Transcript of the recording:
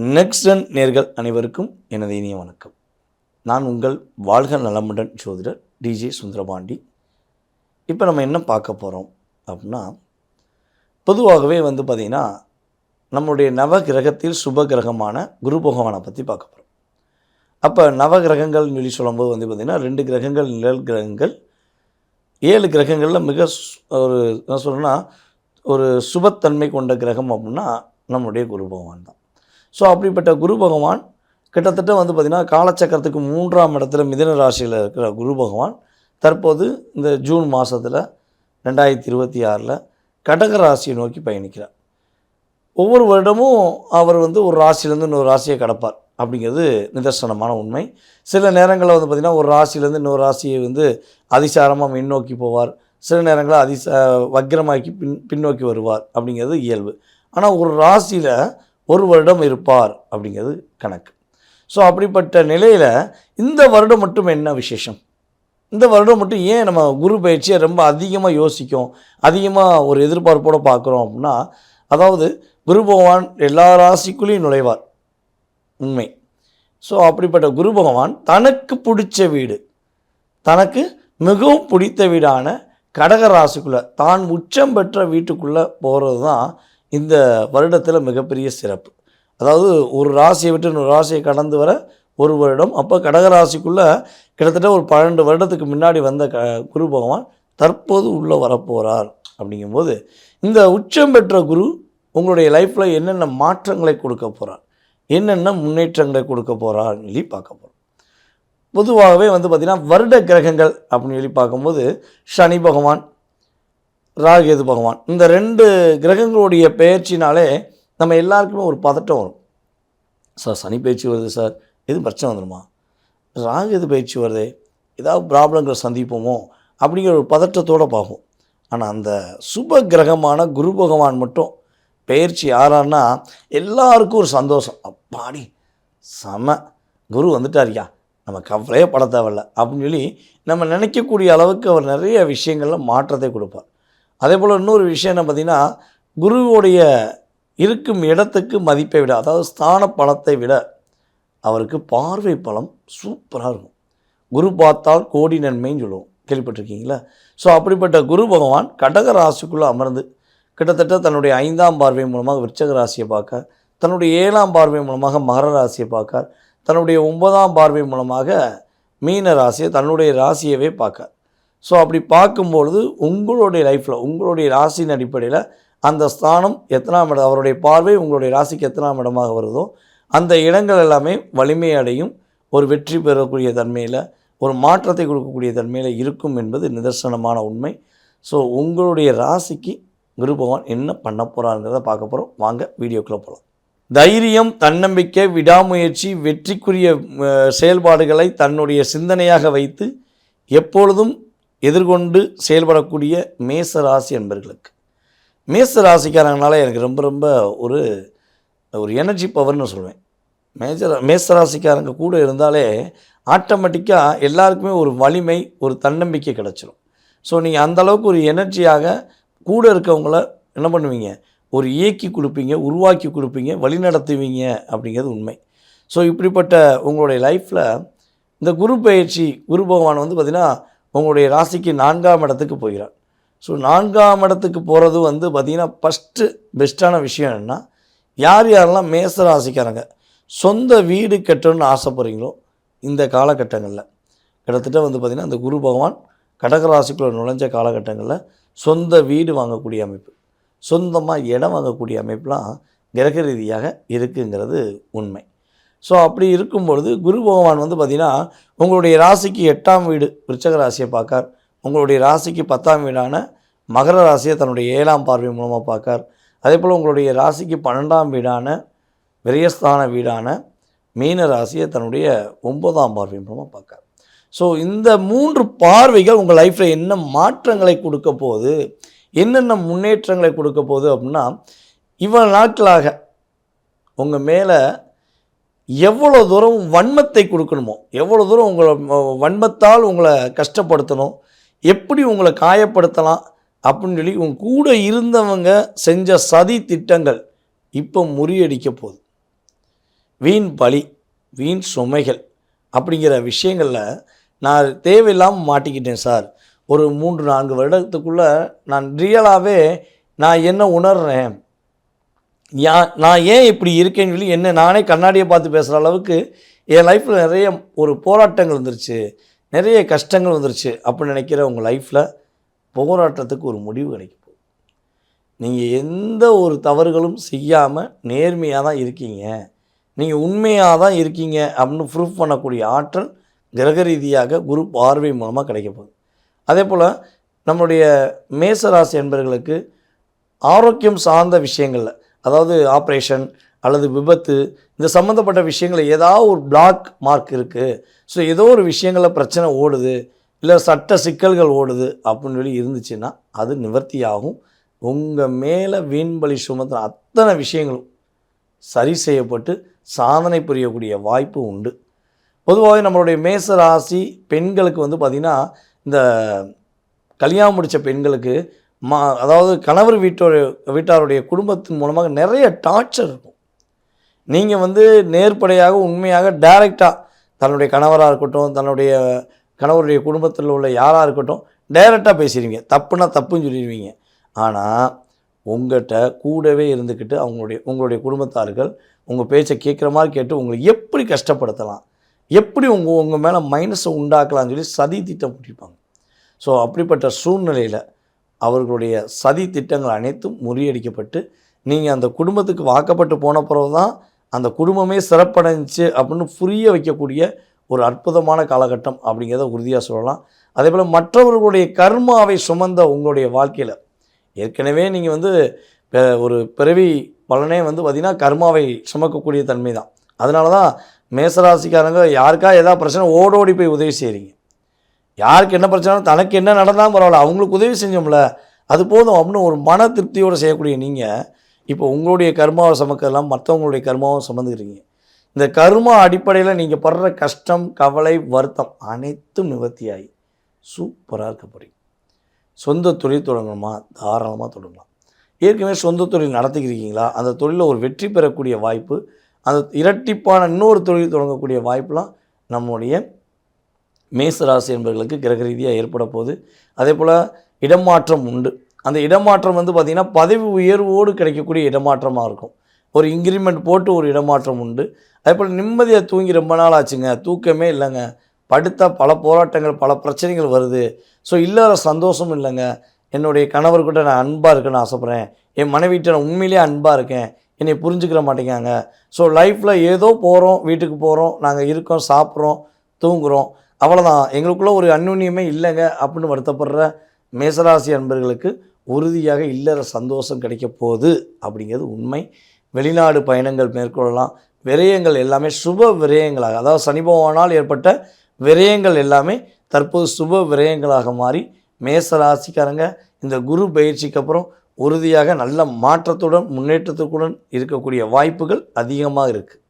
நெக்ஸ்டன் நேர்கள் அனைவருக்கும் எனது இனிய வணக்கம். நான் உங்கள் வாழ்க நலமுடன் ஜோதிடர் டிஜே சுந்தரபாண்டி. இப்போ நம்ம என்ன பார்க்க போகிறோம் அப்படின்னா, பொதுவாகவே பார்த்திங்கன்னா நம்மளுடைய நவகிரகத்தில் சுப கிரகமான குரு பகவானை பற்றி பார்க்க போகிறோம். அப்போ நவகிரகங்கள்னு சொல்லி சொல்லும்போது பார்த்திங்கன்னா 2 கிரகங்கள் நிழல் கிரகங்கள், 7 கிரகங்களில் மிக என்ன சொல்கிறேன்னா ஒரு சுபத்தன்மை கொண்ட கிரகம் அப்படின்னா நம்முடைய குரு பகவான் தான். ஸோ அப்படிப்பட்ட குரு பகவான் கிட்டத்தட்ட பார்த்திங்கன்னா காலச்சக்கரத்துக்கு 3ஆம் இடத்துல மிதுன ராசியில் இருக்கிற குரு பகவான் தற்போது இந்த ஜூன் மாதத்தில் 2026 கடக ராசியை நோக்கி பயணிக்கிறார். ஒவ்வொரு வருடமும் அவர் ஒரு ராசியிலேருந்து இன்னொரு ராசியை கடப்பார் அப்படிங்கிறது நிதர்சனமான உண்மை. சில நேரங்களில் பார்த்திங்கன்னா ஒரு ராசியிலேருந்து இன்னொரு ராசியை அதிசாரமாக முன்னோக்கி போவார், சில நேரங்களில் வக்ரமாக்கி பின்னோக்கி வருவார் அப்படிங்கிறது இயல்பு. ஆனால் ஒரு ராசியில் ஒரு வருடம் இருப்பார் அப்படிங்கிறது கணக்கு. ஸோ அப்படிப்பட்ட நிலையில் இந்த வருடம் மட்டும் என்ன விசேஷம், இந்த வருடம் மட்டும் ஏன் நம்ம குரு பயிற்சியை ரொம்ப அதிகமாக யோசிக்கும், அதிகமாக ஒரு எதிர்பார்ப்போடு பார்க்குறோம் அப்படின்னா, அதாவது குரு பகவான் எல்லா ராசிக்குள்ளேயும் நுழைவார், உண்மை. ஸோ அப்படிப்பட்ட குரு பகவான் தனக்கு பிடிச்ச வீடு, தனக்கு மிகவும் பிடித்த வீடான கடக ராசிக்குள்ளே தான் உச்சம் பெற்ற வீட்டுக்குள்ளே போகிறது தான் இந்த வருடத்தில் மிகப்பெரிய சிறப்பு. அதாவது ஒரு ராசியை விட்டு இன்னொரு ராசியை கடந்து வர ஒரு வருடம். அப்போ கடகராசிக்குள்ளே கிட்டத்தட்ட ஒரு 12 வருடத்துக்கு முன்னாடி வந்த குரு பகவான் தற்போது உள்ளே வரப்போகிறார். அப்படிங்கும்போது இந்த உச்சம் பெற்ற குரு உங்களுடைய லைஃப்பில் என்னென்ன மாற்றங்களை கொடுக்க போகிறார், என்னென்ன முன்னேற்றங்களை கொடுக்க போகிறார்னு சொல்லி பார்க்க போகிறோம். பொதுவாகவே பார்த்திங்கன்னா வருட கிரகங்கள் அப்படின்னு சொல்லி பார்க்கும்போது சனி பகவான், ராகேது பகவான், இந்த 2 கிரகங்களுடைய பெயர்ச்சினாலே நம்ம எல்லாருக்குமே ஒரு பதட்டம் வரும். சார் சனி பயிற்சி வருது சார், எதுவும் பிரச்சனை வந்துடுமா, ராகேது பயிற்சி வருதே ஏதாவது ப்ராப்ளங்களை சந்திப்போமோ அப்படிங்கிற ஒரு பதட்டத்தோடு பார்ப்போம். ஆனால் அந்த சுப கிரகமான குரு பகவான் மட்டும் பெயர்ச்சி ஆறான்னா எல்லாருக்கும் ஒரு சந்தோஷம். அப்பாடி செம, குரு வந்துட்டாரியா, நம்ம கவலையே பட தேவையில்லை அப்படின்னு சொல்லி நம்ம நினைக்கக்கூடிய அளவுக்கு அவர் நிறைய விஷயங்களில் மாற்றத்தை கொடுப்பார். அதே போல் இன்னொரு விஷயம் என்ன பார்த்திங்கன்னா, குருவுடைய இருக்கும் இடத்துக்கு மதிப்பை விட, அதாவது ஸ்தான பலத்தை விட அவருக்கு பார்வை பலம் சூப்பராக இருக்கும். குரு பார்த்தால் கோடி நன்மைன்னு சொல்லுவோம், கேள்விப்பட்டிருக்கீங்களா? ஸோ அப்படிப்பட்ட குரு பகவான் கடக ராசிக்குள்ளே அமர்ந்து கிட்டத்தட்ட தன்னுடைய 5ஆம் பார்வை மூலமாக விருச்சக ராசியை பார்க்க, தன்னுடைய 7ஆம் பார்வை மூலமாக மகர ராசியை பார்க்க, தன்னுடைய 9ஆம் பார்வை மூலமாக மீன ராசியை, தன்னுடைய ராசியவே பார்க்க. ஸோ அப்படி பார்க்கும்பொழுது உங்களுடைய லைஃப்பில் உங்களுடைய ராசியின் அடிப்படையில் அந்த ஸ்தானம் எத்தனாம் இடம், அவருடைய பார்வை உங்களுடைய ராசிக்கு எத்தனாம் இடமாக வருதோ அந்த இடங்கள் எல்லாமே வலிமை அடையும், ஒரு வெற்றி பெறக்கூடிய தன்மையில், ஒரு மாற்றத்தை கொடுக்கக்கூடிய தன்மையில் இருக்கும் என்பது நிதர்சனமான உண்மை. ஸோ உங்களுடைய ராசிக்கு குரு பகவான் என்ன பண்ண போகிறாங்கிறத பார்க்க போகிறோம். வாங்க வீடியோக்குள்ளே போகலாம். தைரியம், தன்னம்பிக்கை, விடாமுயற்சி, வெற்றிக்குரிய செயல்பாடுகளை தன்னுடைய சிந்தனையாக வைத்து எப்பொழுதும் எதிர்கொண்டு செயல்படக்கூடிய மேச ராசி என்பர்களுக்கு, மேச ராசிக்காரங்கனால எனக்கு ரொம்ப ரொம்ப ஒரு எனர்ஜி பவர்னு சொல்லுவேன். மேச ராசிக்காரங்க கூட இருந்தாலே ஆட்டோமேட்டிக்காக எல்லாருக்குமே ஒரு வலிமை, ஒரு தன்னம்பிக்கை கிடச்சிரும். ஸோ நீங்கள் அந்தளவுக்கு ஒரு எனர்ஜியாக கூட இருக்கவங்கள என்ன பண்ணுவீங்க, ஒரு இயக்கி கொடுப்பீங்க, உருவாக்கி கொடுப்பீங்க, வழிநடத்துவீங்க அப்படிங்கிறது உண்மை. ஸோ இப்படிப்பட்ட உங்களுடைய லைஃப்பில் இந்த குரு பயிற்சி, குரு பகவான் பார்த்திங்கன்னா உங்களுடைய ராசிக்கு 4ஆம் இடத்துக்கு போகிறார். ஸோ 4ஆம் இடத்துக்கு போகிறது பார்த்திங்கன்னா ஃபஸ்ட்டு பெஸ்ட்டான விஷயம் என்னென்னா, யார் யாரெல்லாம் மேச ராசிக்காரங்க சொந்த வீடு கட்டணும்னு ஆசைப்படுறீங்களோ இந்த காலகட்டங்களில் கிட்டத்தட்ட பார்த்திங்கன்னா அந்த குரு பகவான் கடகராசிக்குள்ளே நுழைஞ்ச காலகட்டங்களில் சொந்த வீடு வாங்கக்கூடிய அமைப்பு, சொந்தமாக இடம் வாங்கக்கூடிய அமைப்புலாம் கிரக ரீதியாக இருக்குங்கிறது உண்மை. ஸோ அப்படி இருக்கும்பொழுது குரு பகவான் பார்த்திங்கன்னா உங்களுடைய ராசிக்கு 8ஆம் வீடு விருச்சக ராசியை பார்க்கார், உங்களுடைய ராசிக்கு 10ஆம் வீடான மகர ராசியை தன்னுடைய 7ஆம் பார்வை மூலமாக பார்க்கார். அதே போல் உங்களுடைய ராசிக்கு 12ஆம் வீடான விரயஸ்தான வீடான மீன ராசியை தன்னுடைய 9ஆம் பார்வை மூலமாக பார்க்கார். ஸோ இந்த 3 பார்வைகள் உங்கள் லைஃப்பில் என்ன மாற்றங்களை கொடுக்க போகுது, என்னென்ன முன்னேற்றங்களை கொடுக்க போகுது அப்படின்னா, இவ்வளவு நாட்களாக உங்கள் மேலே எவ்வளோ தூரம் வன்மத்தை கொடுக்கணுமோ, எவ்வளோ தூரம் உங்களை வன்மத்தால் உங்களை கஷ்டப்படுத்தணும், எப்படி உங்களை காயப்படுத்தலாம் அப்படின்னு சொல்லி உங்கள் கூட இருந்தவங்க செஞ்ச சதி திட்டங்கள் இப்போ முறியடிக்க போகுது. வீண் பழி, வீண் சுமைகள் அப்படிங்கிற விஷயங்களில் நான் தேவையில்லாமல் மாட்டிக்கிட்டேன் சார். ஒரு 3-4 வருடத்துக்குள்ளே நான் ரியலாகவே நான் என்ன உணர்றேன், நான் ஏன் இப்படி இருக்கேன்னு சொல்லி என்ன நானே கண்ணாடியை பார்த்து பேசுகிற அளவுக்கு என் லைஃப்பில் நிறைய ஒரு போராட்டங்கள் வந்துருச்சு, நிறைய கஷ்டங்கள் வந்துருச்சு அப்படின்னு நினைக்கிற உங்கள் லைஃப்பில் போராட்டத்துக்கு ஒரு முடிவு கிடைக்கும். நீங்கள் எந்த ஒரு தவறுகளும் செய்யாமல் நேர்மையாக தான் இருக்கீங்க, நீங்கள் உண்மையாக தான் இருக்கீங்க அப்படின்னு ப்ரூஃப் பண்ணக்கூடிய ஆற்றல் கிரக ரீதியாக குரு பார்வை மூலமாக கிடைக்க போகுது. அதே போல் நம்மளுடைய மேசராசி என்பவர்களுக்கு ஆரோக்கியம் சார்ந்த விஷயங்களில், அதாவது ஆப்ரேஷன் அல்லது விபத்து, இந்த சம்மந்தப்பட்ட விஷயங்கள் ஏதாவது ஒரு பிளாக் மார்க் இருக்குது, ஸோ ஏதோ ஒரு விஷயங்களில் பிரச்சனை ஓடுது, இல்லை சட்ட சிக்கல்கள் ஓடுது அப்படின்னு சொல்லி இருந்துச்சுன்னா அது நிவர்த்தியாகும். உங்கள் மேலே வீண்பலி சுமத்துற அத்தனை விஷயங்களும் சரி செய்யப்பட்டு சாதனை புரியக்கூடிய வாய்ப்பு உண்டு. பொதுவாகவே நம்மளுடைய மேச ராசி பெண்களுக்கு வந்து பார்த்திங்கன்னா, இந்த கல்யாணம் முடித்த பெண்களுக்கு அதாவது கணவர் வீட்டாருடைய குடும்பத்தின் மூலமாக நிறைய டார்ச்சர் இருக்கும். நீங்கள் வந்து நேர்படையாக உண்மையாக டைரெக்டாக தன்னுடைய கணவராக இருக்கட்டும், தன்னுடைய கணவருடைய குடும்பத்தில் உள்ள யாராக இருக்கட்டும், டைரெக்டாக பேசிடுவீங்க, தப்புனா தப்புன்னு சொல்லிடுவீங்க. ஆனால் உங்கள்கிட்ட கூடவே இருந்துக்கிட்டு உங்களுடைய குடும்பத்தார்கள் உங்கள் பேச்சை கேட்குற மாதிரி கேட்டு உங்களை எப்படி கஷ்டப்படுத்தலாம், எப்படி உங்கள் மேலே மைனஸை உண்டாக்கலாம்னு சொல்லி சதி திட்டம் பிடிப்பாங்க. ஸோ அப்படிப்பட்ட சூழ்நிலையில் அவர்களுடைய சதி திட்டங்கள் அனைத்தும் முறியடிக்கப்பட்டு நீங்கள் அந்த குடும்பத்துக்கு வாக்கப்பட்டு போன பிறகு தான் அந்த குடும்பமே சிறப்படைஞ்சிச்சு அப்படின்னு புரிய வைக்கக்கூடிய ஒரு அற்புதமான காலகட்டம் அப்படிங்கிறத உறுதியாக சொல்லலாம். அதே போல் மற்றவர்களுடைய கர்மாவை சுமந்த உங்களுடைய வாழ்க்கையில் ஏற்கனவே நீங்கள் வந்து ஒரு பிறவி பலனே வந்து பார்த்திங்கன்னா கர்மாவை சுமக்கக்கூடிய தன்மை தான். அதனால தான் மேசராசிக்காரங்க யாருக்கா ஏதாவது பிரச்சனை ஓடோடி போய் உதவி செய்கிறீங்க. யாருக்கு என்ன பிரச்சனை, தனக்கு என்ன நடந்தாலும் பரவாயில்ல, அவங்களுக்கு உதவி செஞ்சோம்ல அது போதும் அப்படின்னு ஒரு மன திருப்தியோடு செய்யக்கூடிய நீங்கள் இப்போ உங்களுடைய கர்மாவை சுமக்கலாம், மற்றவங்களுடைய கர்மாவை சுமந்துக்கிறீங்க. இந்த கர்மா அடிப்படையில் நீங்கள் படுற கஷ்டம், கவலை, வருத்தம் அனைத்தும் நிவர்த்தியாகி சூப்பராக இருக்க போகிறீங்க. சொந்த தொழில் தொடங்கணுமா, தாராளமாக தொடங்கலாம். ஏற்கனவே சொந்த தொழில் நடத்திக்கிறீங்களா, அந்த தொழிலில் ஒரு வெற்றி பெறக்கூடிய வாய்ப்பு, அந்த இரட்டிப்பான இன்னொரு தொழில் தொடங்கக்கூடிய வாய்ப்பெலாம் நம்முடைய மேசராசி என்பவர்களுக்கு கிரக ரீதியாக ஏற்பட போகுது. அதே போல் இடமாற்றம் உண்டு. அந்த இடமாற்றம் வந்து பார்த்திங்கன்னா பதவி உயர்வோடு கிடைக்கக்கூடிய இடமாற்றமாக இருக்கும். ஒரு இன்க்ரிமெண்ட் போட்டு ஒரு இடமாற்றம் உண்டு. அதே போல் நிம்மதியாக தூங்கி ரொம்ப நாள் ஆச்சுங்க, தூக்கமே இல்லைங்க, படுத்த பல போராட்டங்கள் பல பிரச்சனைகள் வருது, ஸோ இல்லாத சந்தோஷம் இல்லைங்க, என்னுடைய கணவர்கிட்ட நான் அன்பாக இருக்கேன்னு ஆசைப்பட்றேன், என் மனைவிட்ட நான் உண்மையிலேயே அன்பாக இருக்கேன், என்னை புரிஞ்சுக்கிற மாட்டேங்காங்க, ஸோ லைஃப்பில் ஏதோ போகிறோம், வீட்டுக்கு போகிறோம், நாங்கள் இருக்கோம், சாப்பிட்றோம், தூங்குகிறோம், அவ்வளோதான், எங்களுக்குள்ளே ஒரு அந்யுன்யமே இல்லைங்க அப்படின்னு வருத்தப்படுற மேசராசி அன்பர்களுக்கு உறுதியாக இல்லற சந்தோஷம் கிடைக்க போகுது அப்படிங்கிறது உண்மை. வெளிநாடு பயணங்கள் மேற்கொள்ளலாம். விரயங்கள் எல்லாமே சுப விரயங்களாக, அதாவது சனி பகவானால் ஏற்பட்ட விரயங்கள் எல்லாமே தற்போது சுப விரயங்களாக மாறி மேசராசிக்காரங்க இந்த குரு பயிற்சிக்கு அப்புறம் உறுதியாக நல்ல மாற்றத்துடன் முன்னேற்றத்துடன் இருக்கக்கூடிய வாய்ப்புகள் அதிகமாக இருக்குது.